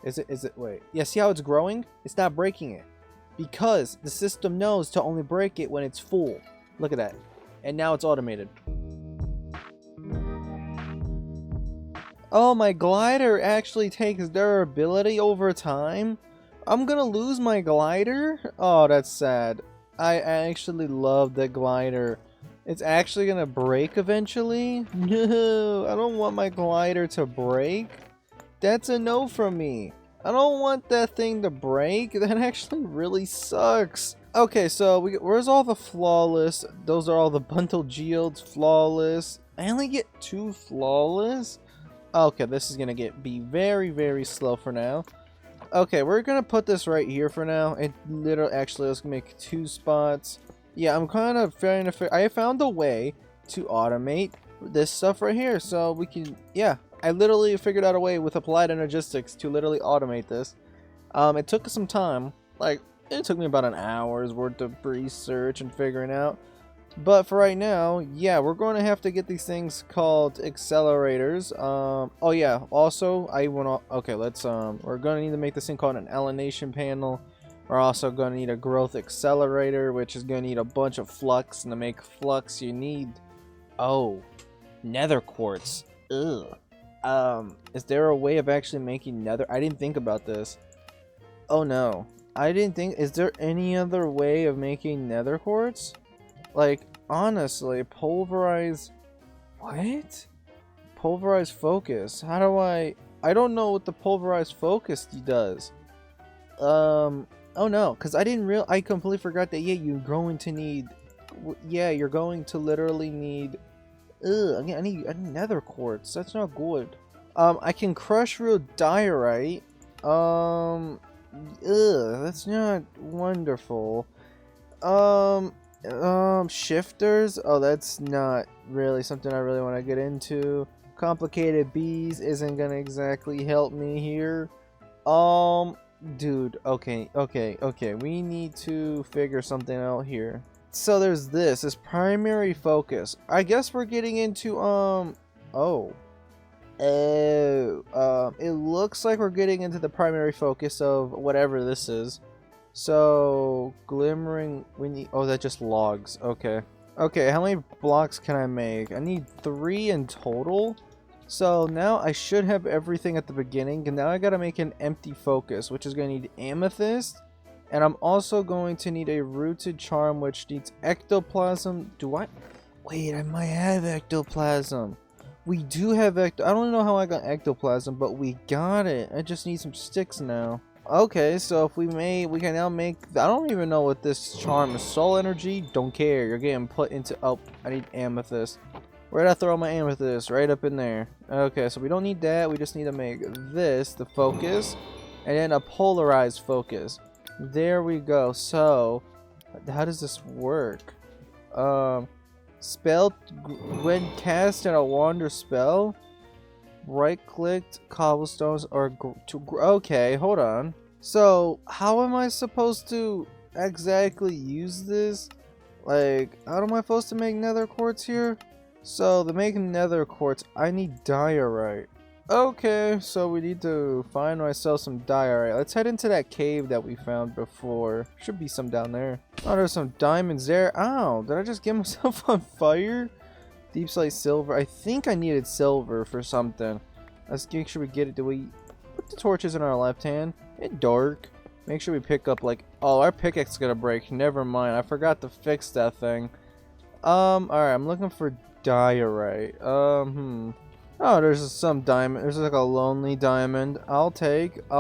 Is it, wait. Yeah, see how it's growing? It's not breaking it. Because the system knows to only break it when it's full. Look at that. And now it's automated. Oh, my glider actually takes durability over time? I'm gonna lose my glider? Oh, that's sad. I actually love the glider. It's actually gonna break eventually? No, I don't want my glider to break. That's a no from me. I don't want that thing to break. That actually really sucks. Okay, so where's all the flawless? Those are all the bundled geodes, flawless. I only get 2 flawless? Okay, this is gonna be very, very slow for now. Okay, we're gonna put this right here for now. It literally, actually, let's make 2 spots. Yeah, I'm kind of trying to I found a way to automate this stuff right here, so we can, yeah. I literally figured out a way with applied energistics to literally automate this. It took some time. Like, it took me about an hour's worth of research and figuring out. But for right now, yeah, we're going to have to get these things called accelerators. Oh yeah, also, okay, we're going to need to make this thing called an alienation panel. We're also going to need a growth accelerator, which is going to need a bunch of flux. And to make flux, you need, oh, nether quartz. Ugh. Is there a way of actually making nether? I didn't think about this. Oh no. I didn't think, is there any other way of making nether quartz? Like, honestly, pulverize, what? Pulverize focus. How do I don't know what the pulverized focus does. Oh no, because I completely forgot that, yeah, you're going to need, yeah, you're going to literally need, I need nether quartz. That's not good. I can crush real diorite. That's not wonderful. Shifters. Oh, that's not really something I really want to get into. Complicated bees isn't gonna exactly help me here. Dude, okay. We need to figure something out here. So there's this primary focus. I guess we're getting into, it looks like we're getting into the primary focus of whatever this is. So, glimmering, oh, that just logs, okay. Okay, how many blocks can I make? I need 3 in total. So now I should have everything at the beginning, and now I gotta make an empty focus, which is gonna need amethyst. And I'm also going to need a rooted charm, which needs ectoplasm. Wait, I might have ectoplasm. We do have I don't know how I got ectoplasm, but we got it. I just need some sticks now. Okay, so if we can now make, I don't even know what this charm is. Soul energy? Don't care. You're getting put into, oh, I need amethyst. Where'd I throw my amethyst? Right up in there. Okay, so we don't need that. We just need to make this, the focus, and then a polarized focus. There we go. So, how does this work? Spell, when cast in a wander spell, right-clicked cobblestones or okay, hold on. So, how am I supposed to exactly use this? Like, how am I supposed to make nether quartz here? So, to make nether quartz, I need diorite. Okay, so we need to find myself some diorite. Let's head into that cave that we found before. Should be some down there. Oh, there's some diamonds there. Ow, did I just get myself on fire? Deep slate silver. I think I needed silver for something. Let's make sure we get it. Do we put the torches in our left hand? It's dark. Make sure we pick up, like, oh, our pickaxe is gonna break. Never mind. I forgot to fix that thing. Alright, I'm looking for diorite. Oh, there's some diamond. There's like a lonely diamond. I'll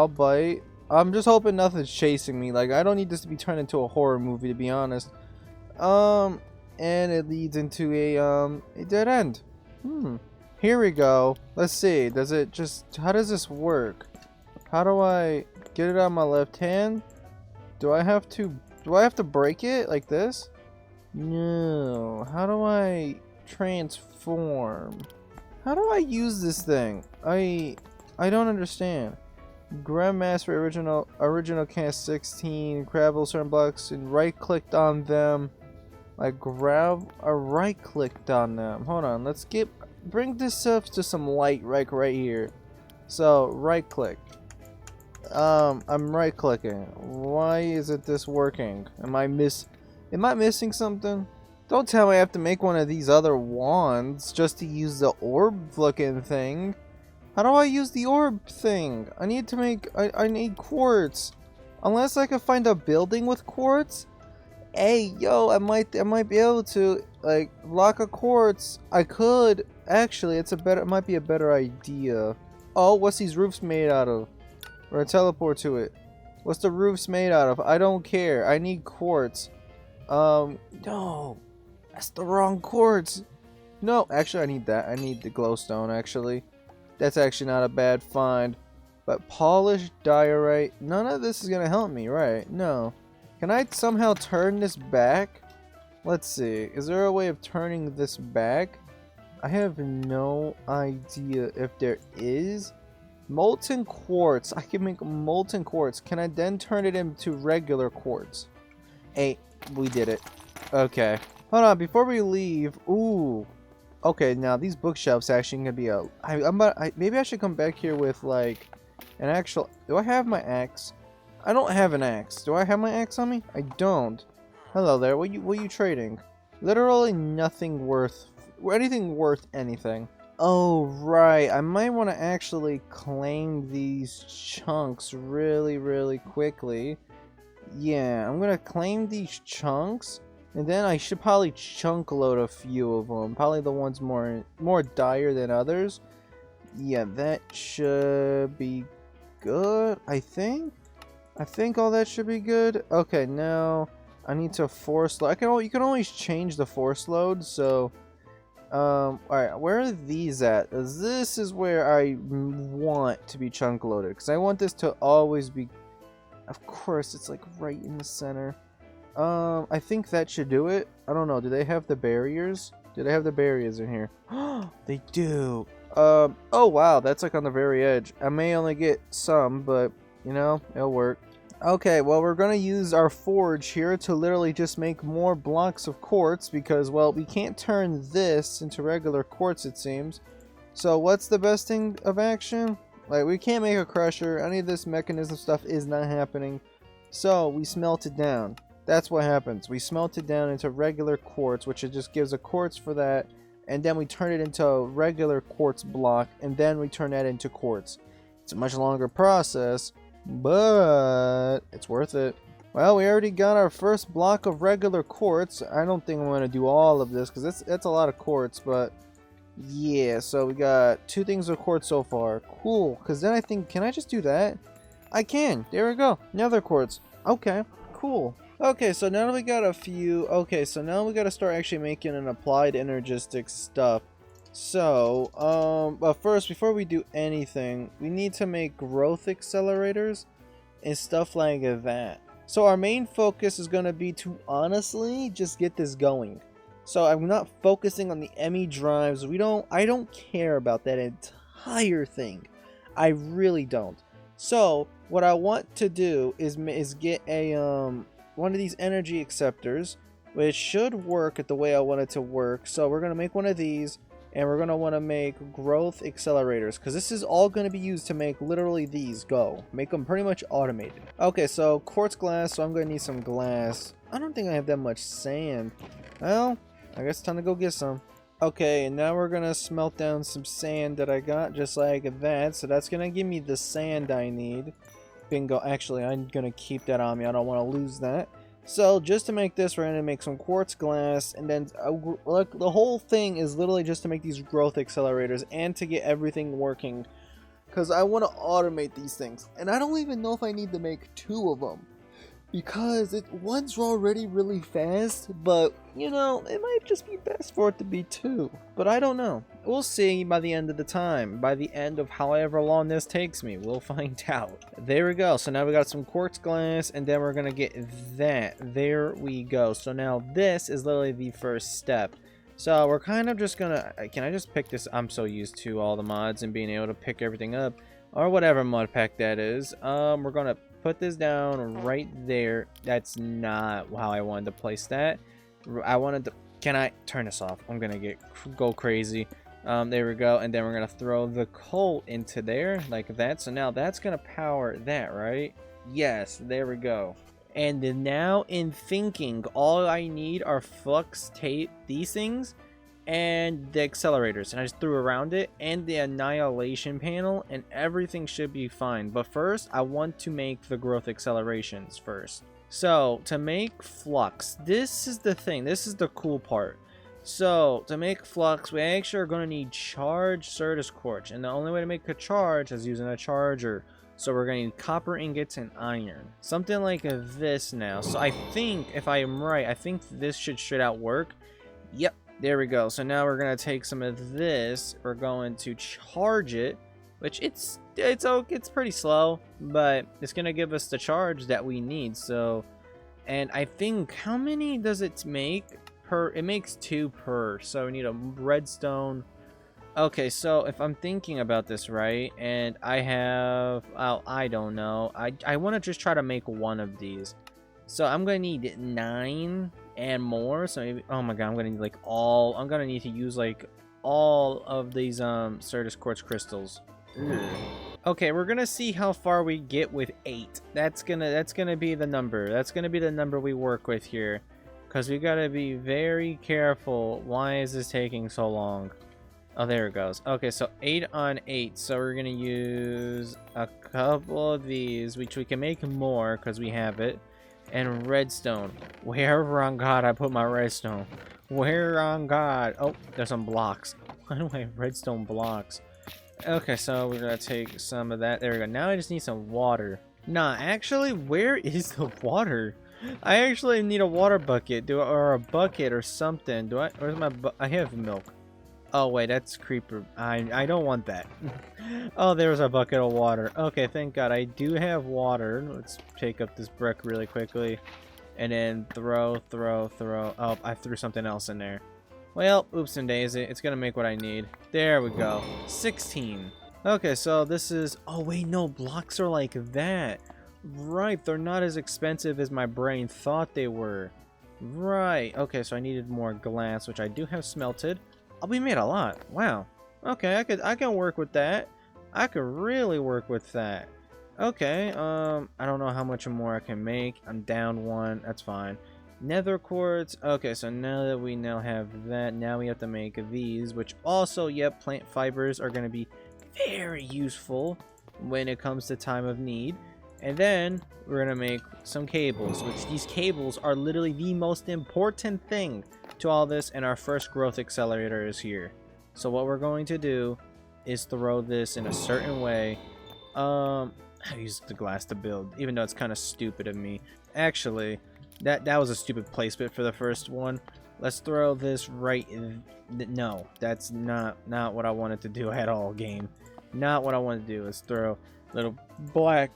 bite. I'm just hoping nothing's chasing me. Like, I don't need this to be turned into a horror movie, to be honest. And it leads into a dead end. Here we go. Let's see. How does this work? How do I get it on my left hand? Do I have to break it like this? No. How do I transform? How do I use this thing? I don't understand. Grandmaster original cast 16, gravel certain blocks and right clicked on them. Like right clicked on them. Hold on, let's bring this up to some light right here. So right click. I'm right clicking. Why isn't this working? Am I missing something? Don't tell me I have to make one of these other wands just to use the orb looking thing. How do I use the orb thing? I need to make, I need quartz. Unless I can find a building with quartz? Hey, yo, I might be able to, like, block a quartz. I could. Actually, it might be a better idea. Oh, what's these roofs made out of? We're gonna teleport to it. What's the roofs made out of? I don't care. I need quartz. No. That's the wrong quartz. No, actually, I need that. I need the glowstone, actually. That's actually not a bad find. But polished diorite. None of this is gonna help me, right? No. Can I somehow turn this back? Let's see. Is there a way of turning this back? I have no idea if there is. Molten quartz. I can make molten quartz. Can I then turn it into regular quartz? Hey, we did it. Okay. Hold on, before we leave. Ooh. Okay, now these bookshelves actually gonna be maybe I should come back here with like an actual. Do I have my axe? I don't have an axe. Do I have my axe on me? I don't. Hello there. What you trading? Literally nothing worth anything worth anything. Oh right, I might want to actually claim these chunks really quickly. Yeah, I'm gonna claim these chunks, and then I should probably chunk load a few of them. Probably the ones more dire than others. Yeah, that should be good. I think all that should be good. Okay, now I need to force load. You can always change the force load. So, alright, where are these at? This is where I want to be chunk loaded, because I want this to always be. Of course, it's like right in the center. I think that should do it. I don't know. Do they have the barriers? Do they have the barriers in here? They do. Oh wow, that's like on the very edge. I may only get some, but you know, it'll work. Okay, well, we're gonna use our forge here to literally just make more blocks of quartz because, well, we can't turn this into regular quartz, it seems. So what's the best thing of action? Like, we can't make a crusher. Any of this mechanism stuff is not happening. So we smelt it down. That's what happens. We smelt it down into regular quartz, which it just gives a quartz for that. And then we turn it into a regular quartz block, and then we turn that into quartz. It's a much longer process, but it's worth it. Well, we already got our first block of regular quartz. I don't think I'm going to do all of this, because that's a lot of quartz, but yeah, so we got 2 things of quartz so far. Cool, because then I think, can I just do that? I can. There we go. Another quartz. Okay, cool. Okay, so now we got a few. Okay, so now we got to start actually making an applied energistic stuff. So, but first, before we do anything, we need to make growth accelerators and stuff like that. So our main focus is going to be to honestly just get this going. So I'm not focusing on the ME drives. I don't care about that entire thing. I really don't. So what I want to do is get a one of these energy acceptors, which should work at the way I want it to work. So we're gonna make one of these, and we're gonna want to make growth accelerators, because this is all going to be used to make literally these go. Make them pretty much automated. Okay, so quartz glass, so I'm going to need some glass. I don't think I have that much sand. Well, I guess it's time to go get some. Okay, and now we're going to smelt down some sand that I got, just like that. So that's going to give me the sand I need. Bingo. Actually, I'm going to keep that on me. I don't want to lose that. So, just to make this, we're going to make some quartz glass, and then like, the whole thing is literally just to make these growth accelerators and to get everything working. Because I want to automate these things. And I don't even know if I need to make 2 of them. Because one's already really fast, but, you know, it might just be best for it to be 2. But I don't know. We'll see by the end of the time. By the end of however long this takes me. We'll find out. There we go. So now we got some quartz glass, and then we're going to get that. There we go. So now this is literally the first step. So we're kind of just going to... Can I just pick this? I'm so used to all the mods and being able to pick everything up. Or whatever mod pack that is. We're going to put this down right there. That's not how I wanted to place that. I wanted to... Can I turn this off? I'm gonna go crazy. There we go. And then we're gonna throw the coal into there like that. So now that's gonna power that, right? Yes, there we go. And then now in thinking, all I need are flux tape, these things, and the accelerators. And I just threw around it and the annihilation panel, and everything should be fine. But first, I want to make the growth accelerations first. So to make flux, this is the thing. This is the cool part. So to make flux, we actually are going to need charged Certus quartz. And the only way to make a charge is using a charger. So we're going to need copper ingots and iron. Something like this now. So I think, if I am right, I think this should straight out work. Yep, there we go. So now we're going to take some of this. We're going to charge it, which it's pretty slow, but it's going to give us the charge that we need. So, and I think, how many does it make per? It makes 2 per. So we need a redstone. Okay, so if I'm thinking about this right, and I have, oh, I don't know. I want to just try to make one of these. So I'm going to need 9 and more. So maybe, oh my god, I'm going to need like all, I'm going to need to use like all of these Certus quartz crystals. Okay, we're going to see how far we get with 8. That's going to be the number. That's going to be the number we work with here. Because we got to be very careful. Why is this taking so long? Oh, there it goes. Okay, so 8 on 8. So we're going to use a couple of these, which we can make more because we have it. And redstone. Where on God I put my redstone? Where on God? Oh, there's some blocks. Why do I have redstone blocks? Okay, so we're going to take some of that. There we go. Now I just need some water. Nah, actually, where is the water? I actually need a water bucket. Or a bucket or something. Where's my I have milk. Oh wait, that's creeper. I don't want that. Oh, there's a bucket of water. Okay, thank God I do have water. Let's take up this brick really quickly, and then throw. Oh, I threw something else in there. Well, oops and daisy. It's gonna make what I need. There we go. 16. Okay, so this is. Oh wait, no, blocks are like that. Right, they're not as expensive as my brain thought they were. Right. Okay, so I needed more glass, which I do have smelted. Oh, we made a lot. Wow. Okay, I can work with that. I could really work with that. Okay, I don't know how much more I can make. I'm down 1. That's fine. Nether quartz. Okay, so now that we now have that, now we have to make these, which also, yep, plant fibers are going to be very useful when it comes to time of need. And then we're going to make some cables, which these cables are literally the most important thing to all this, and our first growth accelerator is here. So what we're going to do is throw this in a certain way. I used the glass to build, even though it's kind of stupid of me. Actually, that was a stupid placement for the first one. Let's throw this right in. No, that's not what I wanted to do at all, game. Not what I want to do. Let's throw little black,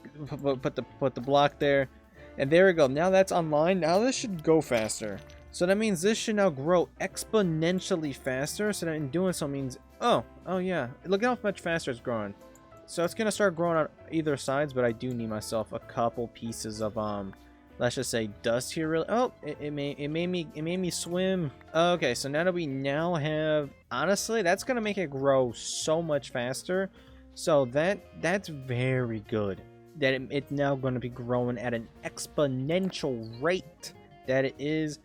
put the block there, and there we go. Now that's online. Now this should go faster. So that means this should now grow exponentially faster. So that in doing so means, oh yeah, look how much faster it's growing. So it's gonna start growing on either sides, but I do need myself a couple pieces of let's just say dust here. Really, oh, it made me swim. Okay, so now that we now have, honestly, that's gonna make it grow so much faster. So that's very good. That it's now gonna be growing at an exponential rate. That it is.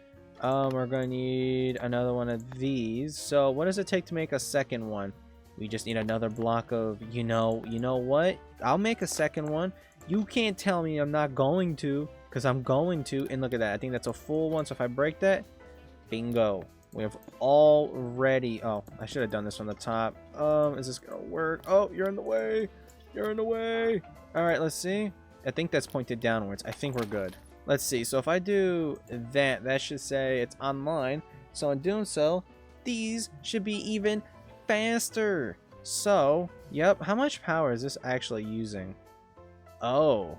We're gonna need another one of these. So what does it take to make a second one? We just need another block of, you know what? I'll make a second one. You can't tell me I'm not going to, because I'm going to. And look at that. I think that's a full one. So if I break that, bingo. We have already. Oh, I should have done this from the top. Is this gonna work? Oh, you're in the way. You're in the way. All right, let's see. I think that's pointed downwards. I think we're good. Let's see. So if I do that, that should say it's online. So in doing so, these should be even faster. So, yep. How much power is this actually using? Oh.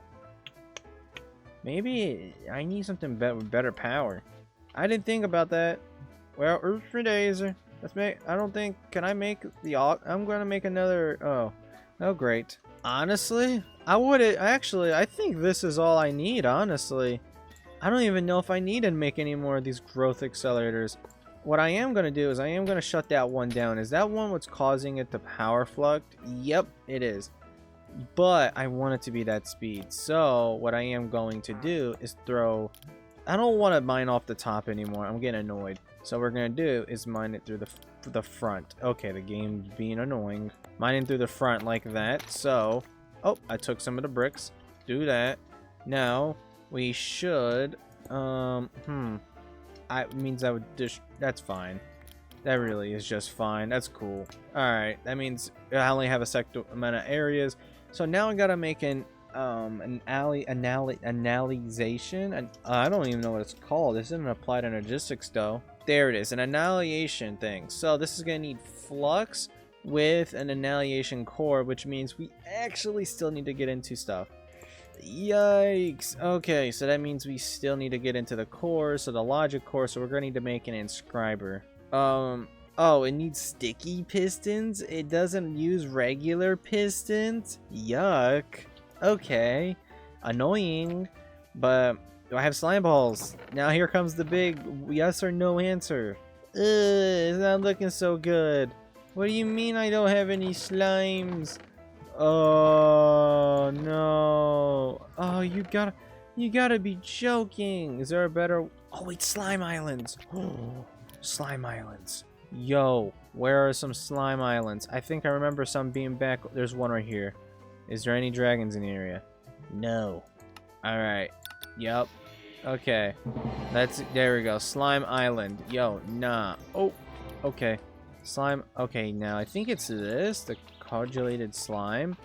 Maybe I need something better power. I didn't think about that. Well, oops for days. Let's make. I don't think. Can I make the? I'm gonna make another. Oh, great. Honestly, I would actually. I think this is all I need. Honestly, I don't even know if I need to make any more of these growth accelerators. what I am going to do is I am going to shut that one down. Is that one what's causing it to power flux? Yep, it is. But I want it to be that speed. So what I am going to do is throw... I don't want to mine off the top anymore. I'm getting annoyed. So what we're going to do is mine it through the front. Okay, the game's being annoying. Mining through the front like that. So, oh, I took some of the bricks. Do that. Now, we should... means I would just... That's fine. That really is just fine. That's cool. Alright, that means I only have a set amount of areas. So now I gotta make an annihilation. And I don't even know what it's called. This isn't applied energistics though. There it is, an annihilation thing. So this is gonna need flux with an annihilation core, which means we actually still need to get into stuff. Yikes. Okay, so that means we still need to get into the core, so the logic core, so we're gonna need to make an inscriber. Oh, it needs sticky pistons? It doesn't use regular pistons? Yuck. Okay. Annoying. But do I have slime balls? Now here comes the big yes or no answer. Ugh, it's not looking so good. What do you mean I don't have any slimes? Oh no. Oh, you gotta be joking. Is there a better... Oh wait, slime islands. Slime islands. Yo, where are some slime islands? I think I remember some being back. There's one right here. Is there any dragons in the area? No. Alright. Yup. Okay. There we go. Slime island. Yo, nah. Oh, okay. Slime. Okay, now I think it's this, the coagulated slime.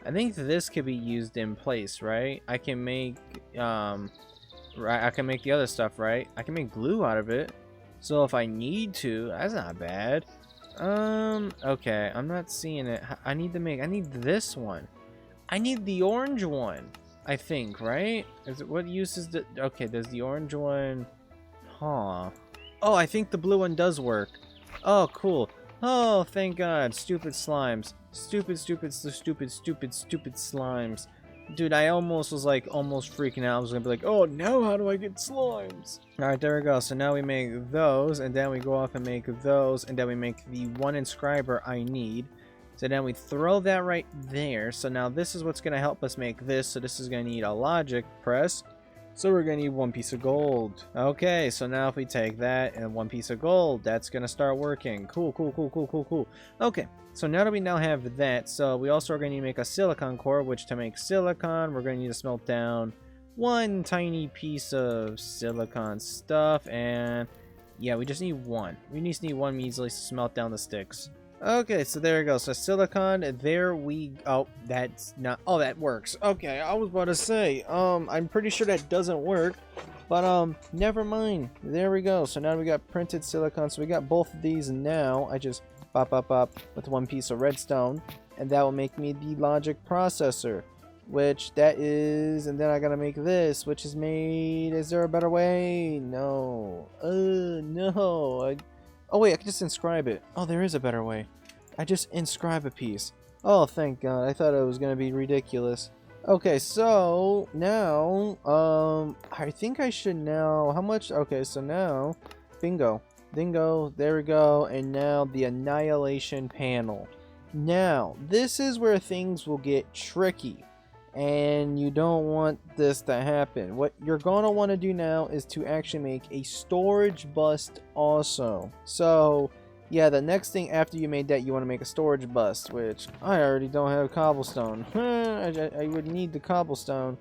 I think this could be used in place, right? I can make I can make the other stuff, right? I can make glue out of it. So if I need to, that's not bad. Okay, I'm not seeing it. I need this one. I need the orange one, I think, right? What use is the... Okay, there's the orange one. Huh. Oh, I think the blue one does work. Oh, cool. Oh, thank God. Stupid slimes. Stupid slimes. Dude, I almost was like, almost freaking out. I was gonna be like, oh no, how do I get slimes? Alright, there we go. So now we make those, and then we go off and make those, and then we make the one inscriber I need. So then we throw that right there. So now this is what's gonna help us make this. So this is gonna need a logic press. So we're gonna need one piece of gold. Okay, so now if we take that and one piece of gold, that's gonna start working. Cool. Okay, so now that we now have that, so we also are gonna need to make a silicon core, which to make silicon, we're gonna need to smelt down one tiny piece of silicon stuff, and yeah, we just need one. We just need one measly to smelt down the sticks. Okay, so there we go. So silicon, there we... Oh, that's not... Oh, that works. Okay, I was about to say, I'm pretty sure that doesn't work. But, never mind. There we go. So now we got printed silicon. So we got both of these now. I just pop with one piece of redstone. And that will make me the logic processor. Which that is... And then I gotta make this, which is made... Is there a better way? No. No. Oh wait, I can just inscribe it. Oh, there is a better way. I just inscribe a piece. Oh, thank God. I thought it was going to be ridiculous. Okay, so now, I think I should now, how much? Okay, so now, bingo, there we go. And now the annihilation panel. Now, this is where things will get tricky. And you don't want this to happen. What you're going to want to do now is to actually make a storage bust also. So, yeah, the next thing after you made that, you want to make a storage bust, which I already don't have cobblestone. I would need the cobblestone.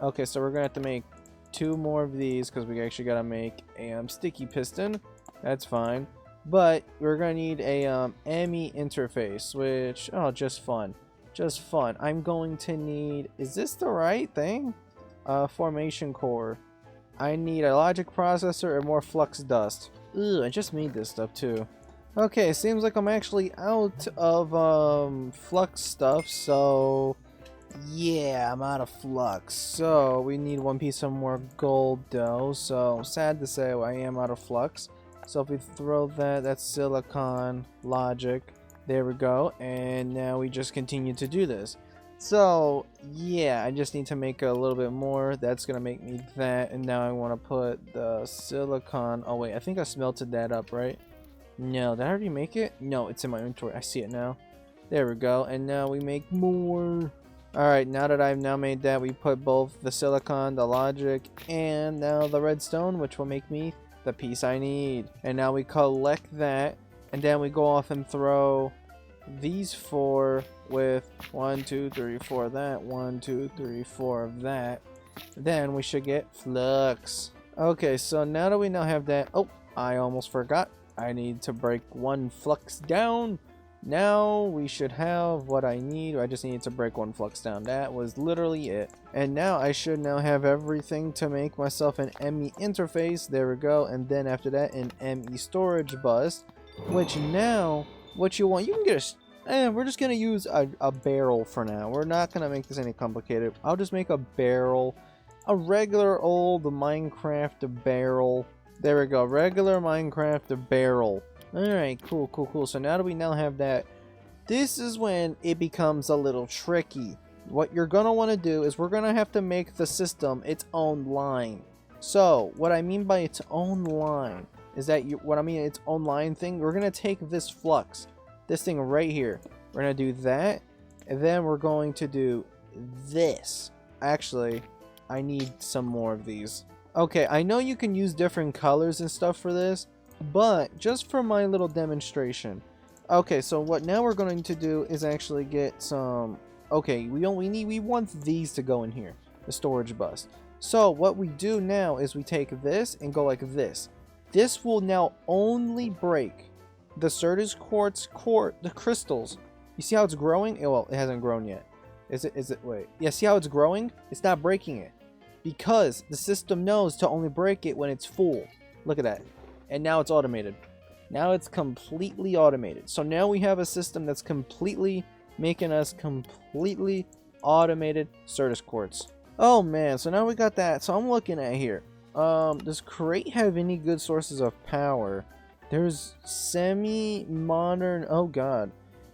Okay, so we're going to have to make 2 more of these because we actually got to make a sticky piston. That's fine. But we're going to need a ME interface, which, oh, just fun. I'm going to need... Is this the right thing? Formation core. I need a logic processor and more flux dust. Ugh, I just made this stuff too. Okay, seems like I'm actually out of flux stuff, so... Yeah, I'm out of flux. So, we need one piece of more gold though, so sad to say I am out of flux. So if we throw that, that's silicon, logic. There we go, and now we just continue to do this. So, yeah, I just need to make a little bit more. That's going to make me that, and now I want to put the silicon... Oh, wait, I think I smelted that up, right? No, did I already make it? No, it's in my inventory. I see it now. There we go. And now we make more. Alright, now that I've now made that, we put both the silicon, the logic, and now the redstone, which will make me the piece I need. And now we collect that, and then we go off and throw these 4 with 1, 2, 3, 4 of that, 1, 2, 3, 4 of that. Then we should get flux. Okay, so now that we now have that, oh, I almost forgot. I need to break 1 flux down. Now we should have what I need. I just need to break 1 flux down. That was literally it. And now I should now have everything to make myself an ME interface. There we go. And then after that, an ME storage bus. Which now, what you want, you can get we're just going to use a barrel for now. We're not going to make this any complicated. I'll just make a barrel. A regular old Minecraft barrel. There we go. Regular Minecraft barrel. Alright, cool, cool, cool. So now that we now have that, this is when it becomes a little tricky. What you're going to want to do is we're going to have to make the system its own line. So, what I mean by its own line is that its own line thing, we're going to take this flux, this thing right here. We're going to do that, and then we're going to do this. Actually, I need some more of these. Okay, I know you can use different colors and stuff for this, but just for my little demonstration. Okay, so what now we're going to do is actually get some. Okay, we want these to go in here, the storage bus. So what we do now is we take this and go like this. This will now only break the Certus quartz the crystals. You see how it's growing? Well, it hasn't grown yet. Is it? Wait. Yeah, see how it's growing? It's not breaking it because the system knows to only break it when it's full. Look at that. And now it's automated. Now it's completely automated. So now we have a system that's completely making us completely automated Certus quartz. Oh man, so now we got that. So I'm looking at here. Does Crate have any good sources of power? There's semi-modern. Oh god.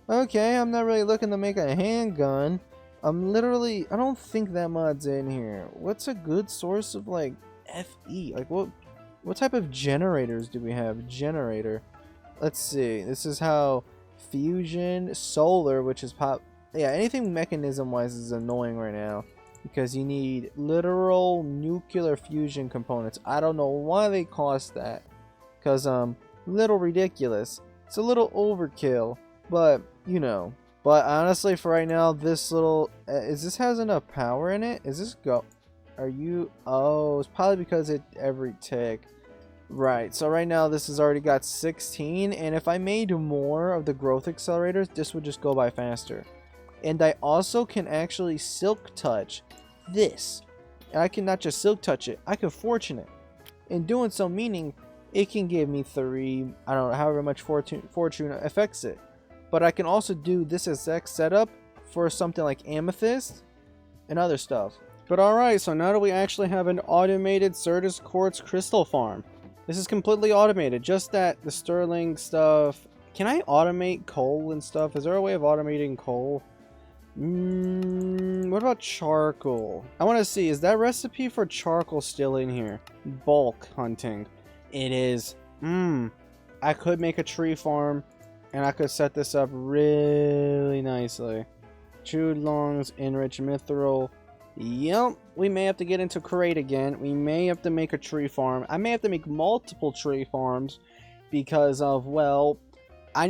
Okay, I'm not really looking to make a handgun. I don't think that mod's in here. What's a good source of like FE? Like what type of generators do we have? Generator. Let's see. This is how fusion, solar, which is yeah, anything mechanism wise is annoying right now because you need literal nuclear fusion components. I don't know why they cost that. Cause little ridiculous. It's a little overkill, but you know. But honestly, for right now, this little this has enough power in it? Is this go? Are you? Oh, it's probably because every tick. Right, so right now this has already got 16, and if I made more of the growth accelerators, this would just go by faster. And I also can actually silk touch this. And I can not just silk touch it, I can fortune it. In doing so, meaning it can give me 3, I don't know, however much fortune affects it. But I can also do this exact setup for something like amethyst and other stuff. But alright, so now that we actually have an automated Certus quartz crystal farm. This is completely automated, just that the sterling stuff. Can I automate coal and stuff? Is there a way of automating coal? What about charcoal? I want to see, is that recipe for charcoal still in here? Bulk hunting. It is. I could make a tree farm, and I could set this up really nicely. Chewed longs, enriched mithril. Yep, we may have to get into Crate again. We may have to make a tree farm. I may have to make multiple tree farms because of, well,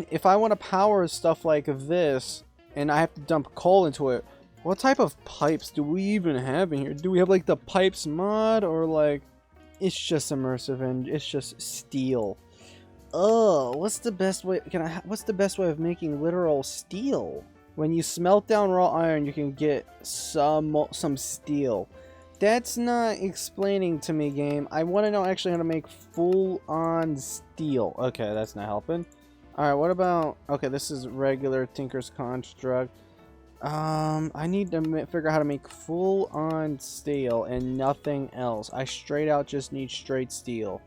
if I want to power stuff like this and I have to dump coal into it, what type of pipes do we even have in here? Do we have like the pipes mod or like it's just immersive and it's just steel? Oh, what's the best way? What's the best way of making literal steel? When you smelt down raw iron, you can get some steel. That's not explaining to me, game. I want to know actually how to make full-on steel. Okay, that's not helping. Alright, what about... Okay, this is regular Tinker's Construct. I need to figure out how to make full-on steel and nothing else. I straight out just need straight steel.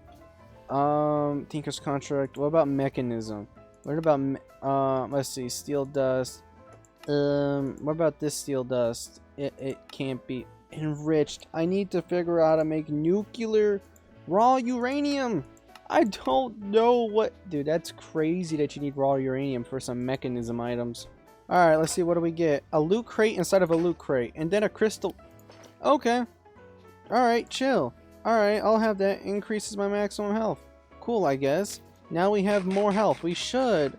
Tinker's Construct. What about mechanism? What about... let's see, steel dust. What about this steel dust? It can't be enriched. I need to figure out how to make nuclear raw uranium. I don't know what... Dude, that's crazy that you need raw uranium for some mechanism items. Alright, let's see, what do we get? A loot crate inside of a loot crate. And then a crystal... Okay. Alright, chill. Alright, I'll have that. Increases my maximum health. Cool, I guess. Now we have more health. We should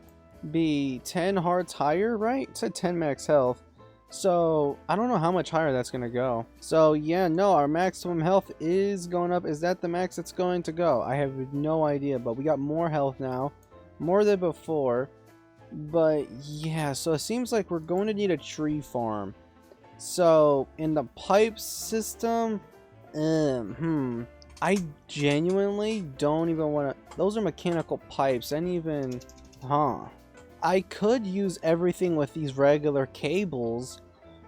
be 10 hearts higher, right? It said 10 max health. So, I don't know how much higher that's going to go. So, yeah, no, our maximum health is going up. Is that the max it's going to go? I have no idea, but we got more health now. More than before. But, yeah, so it seems like we're going to need a tree farm. So, in the pipe system, I genuinely don't even want to... Those are mechanical pipes. I didn't even... I could use everything with these regular cables.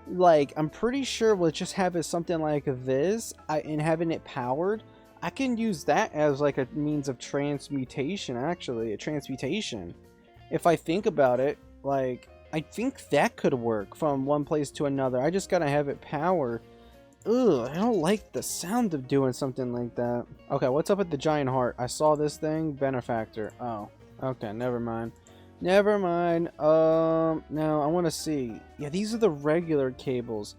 Like, I'm pretty sure we'll just have it something like this, and having it powered, I can use that as like a means of transmutation, actually, a transmutation. If I think about it, like, I think that could work from one place to another. I just gotta have it powered. Ugh, I don't like the sound of doing something like that. Okay, what's up with the giant heart? I saw this thing, benefactor. Oh, okay, never mind. Never mind. Now I want to see. Yeah, these are the regular cables.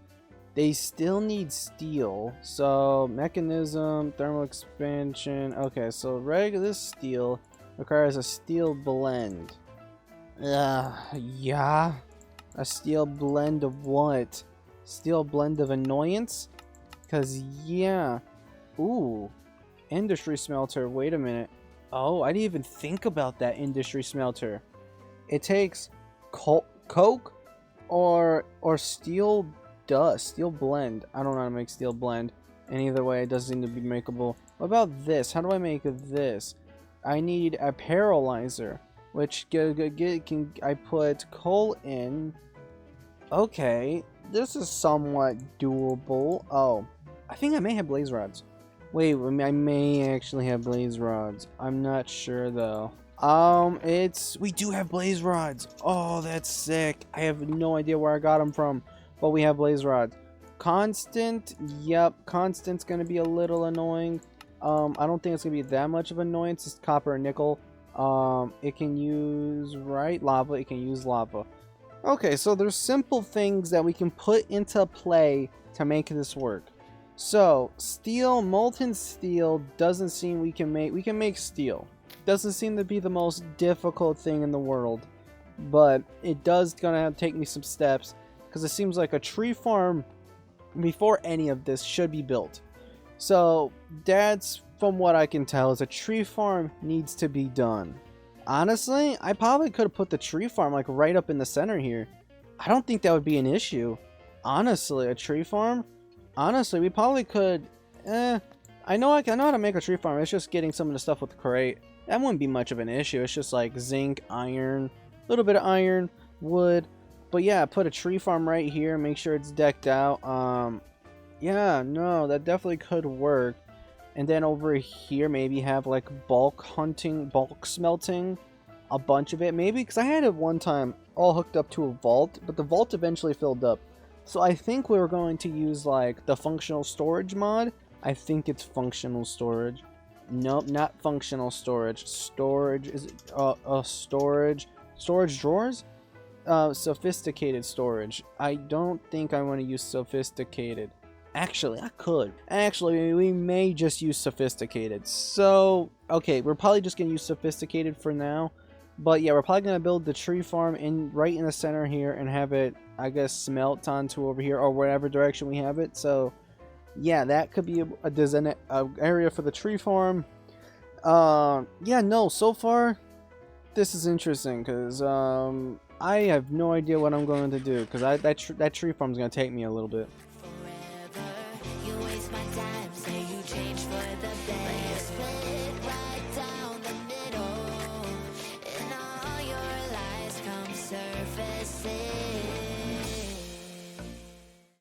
They still need steel. So mechanism, thermal expansion. Okay, so regular steel requires a steel blend. Yeah. A steel blend of what? Steel blend of annoyance? Cause yeah. Ooh. Industry smelter. Wait a minute. Oh, I didn't even think about that industry smelter. It takes coke or steel dust, steel blend. I don't know how to make steel blend. And either way, it doesn't seem to be makeable. What about this? How do I make this? I need a paralyzer, which I put coal in. Okay, this is somewhat doable. Oh, I think I may have blaze rods. Wait, I may actually have blaze rods. I'm not sure though. We do have blaze rods. Oh, that's sick. I have no idea where I got them from, but we have blaze rods. Constant, yep, constant's gonna be a little annoying. I don't think it's gonna be that much of an annoyance. It's copper and nickel. It can use, right, lava. It can use lava. Okay, so there's simple things that we can put into play to make this work. So, steel, molten steel doesn't seem we can make steel. Doesn't seem to be the most difficult thing in the world, but it does gonna have to take me some steps, because it seems like a tree farm before any of this should be built. So that's, from what I can tell, is a tree farm needs to be done. Honestly, I probably could have put the tree farm like right up in the center here. I don't think that would be an issue. Honestly, a tree farm, honestly, we probably could. I know how to make a tree farm. It's just getting some of the stuff with the crate. That wouldn't be much of an issue. It's just like zinc, iron, a little bit of iron, wood. But yeah, put a tree farm right here. Make sure it's decked out. Yeah, no, that definitely could work. And then over here, maybe have like bulk hunting, bulk smelting, a bunch of it. Maybe, because I had it one time all hooked up to a vault, but the vault eventually filled up. So I think we were going to use like the functional storage mod. I think it's functional storage. Nope, not functional storage. Storage is storage drawers. Sophisticated storage. I don't think I want to use sophisticated. Actually, I could. Actually, we may just use sophisticated. So, okay, we're probably just gonna use sophisticated for now. But yeah, we're probably gonna build the tree farm right in the center here and have it, I guess, smelt onto over here or whatever direction we have it. So yeah, that could be a design area for the tree farm. Yeah, no, so far this is interesting because I have no idea what I'm going to do, because that tree farm is going to take me a little bit. You waste my time, say you change for the best.